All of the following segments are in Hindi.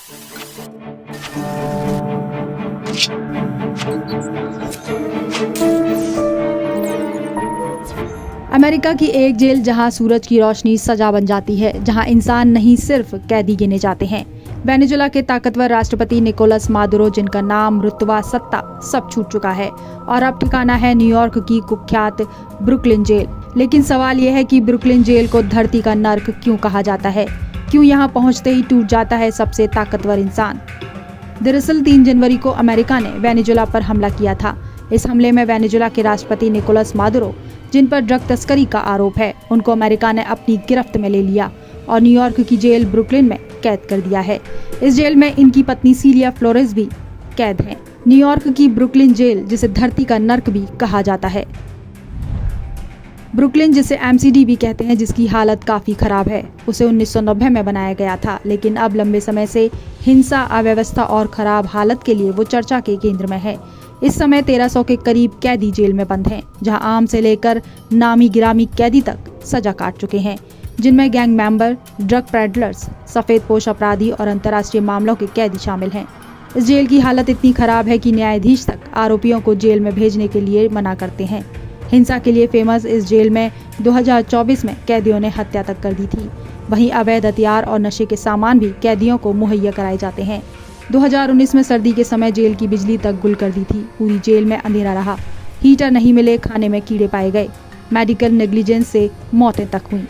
अमेरिका की एक जेल जहां सूरज की रोशनी सजा बन जाती है, जहां इंसान नहीं सिर्फ कैदी गिने जाते हैं। वेनेजुएला के ताकतवर राष्ट्रपति निकोलस मादुरो, जिनका नाम, रुतबा, सत्ता सब छूट चुका है और अब ठिकाना है न्यूयॉर्क की कुख्यात ब्रुकलिन जेल। लेकिन सवाल यह है कि ब्रुकलिन जेल को धरती का नर्क क्यों कहा जाता है? क्यों यहाँ पहुँचते ही टूट जाता है सबसे ताकतवर इंसान? दरअसल 3 जनवरी को अमेरिका ने वेनेजुएला पर हमला किया था। इस हमले में वेनेजुएला के राष्ट्रपति निकोलस मादुरो, जिन पर ड्रग तस्करी का आरोप है, उनको अमेरिका ने अपनी गिरफ्त में ले लिया और न्यूयॉर्क की जेल ब्रुकलिन में कैद कर दिया है। इस जेल में इनकी पत्नी सीलिया फ्लोरेस भी कैद हैं। न्यूयॉर्क की ब्रुकलिन जेल, जिसे धरती का नर्क भी कहा जाता है। ब्रुकलिन, जिसे एमसीडी भी कहते हैं, जिसकी हालत काफी खराब है, उसे 1990 में बनाया गया था, लेकिन अब लंबे समय से हिंसा, अव्यवस्था और खराब हालत के लिए वो चर्चा के केंद्र में है। इस समय 1300 के करीब कैदी जेल में बंद हैं, जहां आम से लेकर नामी गिरामी कैदी तक सजा काट चुके हैं, जिनमें गैंग मेंबर, ड्रग पैडलर्स, सफेद पोश अपराधी और अंतर्राष्ट्रीय मामलों के कैदी शामिल हैं। इस जेल की हालत इतनी खराब है कि न्यायाधीश तक आरोपियों को जेल में भेजने के लिए मना करते हैं। हिंसा के लिए फेमस इस जेल में 2024 में कैदियों ने हत्या तक कर दी थी। वहीं अवैध हथियार और नशे के सामान भी कैदियों को मुहैया कराए जाते हैं। 2019 में सर्दी के समय जेल की बिजली तक गुल कर दी थी। पूरी जेल में अंधेरा रहा, हीटर नहीं मिले, खाने में कीड़े पाए गए, मेडिकल नेग्लिजेंस से मौतें तक हुई।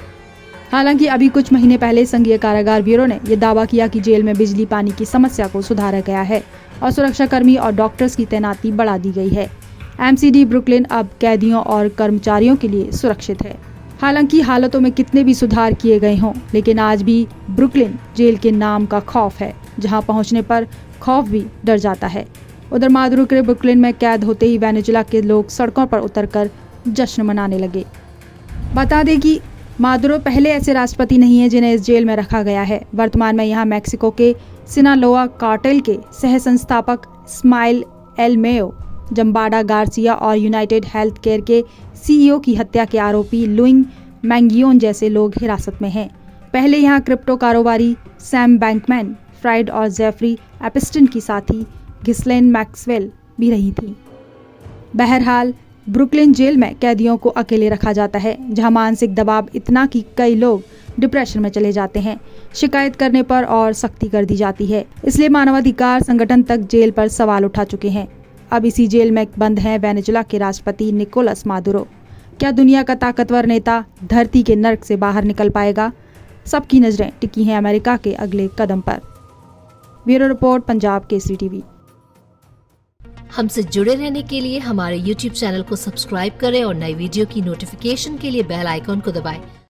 हालांकि अभी कुछ महीने पहले संघीय कारागार ब्यूरो ने यह दावा किया कि जेल में बिजली पानी की समस्या को सुधारा गया है और सुरक्षाकर्मी और डॉक्टर्स की तैनाती बढ़ा दी गई है। एमसीडी ब्रुकलिन अब कैदियों और कर्मचारियों के लिए सुरक्षित है। हालांकि हालतों में कितने भी सुधार किए गए हों, लेकिन आज भी ब्रुकलिन जेल के नाम का खौफ है, जहां पहुंचने पर खौफ भी डर जाता है। उधर मादुरो के ब्रुकलिन में कैद होते ही वेनेजुएला के लोग सड़कों पर उतरकर जश्न मनाने लगे। बता दें कि मादुरो पहले ऐसे राष्ट्रपति नहीं है जिन्हें इस जेल में रखा गया है। वर्तमान में यहाँ मैक्सिको के सिनालोआ कार्टेल के सह संस्थापक स्माइल एल मेयो, जम्बाडा गार्सिया और यूनाइटेड हेल्थ केयर के सीईओ की हत्या के आरोपी लुइंग मैंगियोन जैसे लोग हिरासत में हैं। पहले यहाँ क्रिप्टो कारोबारी सैम बैंकमैन फ्राइड और जेफरी एपिस्टन की साथी घिस्लेन मैक्सवेल भी रही थी। बहरहाल ब्रुकलिन जेल में कैदियों को अकेले रखा जाता है, जहां मानसिक दबाव इतना कि कई लोग डिप्रेशन में चले जाते हैं। शिकायत करने पर और सख्ती कर दी जाती है, इसलिए मानवाधिकार संगठन तक जेल पर सवाल उठा चुके हैं। अब इसी जेल में बंद हैं वेनेजुएला के राष्ट्रपति निकोलस मादुरो। क्या दुनिया का ताकतवर नेता धरती के नर्क से बाहर निकल पाएगा? सबकी नजरें टिकी हैं अमेरिका के अगले कदम पर। Bureau report, Punjab Kesari TV. हमसे जुड़े रहने के लिए हमारे YouTube चैनल को सब्सक्राइब करें और नई वीडियो की नोटिफिकेशन के लिए बेल आइकॉन को दबाएं।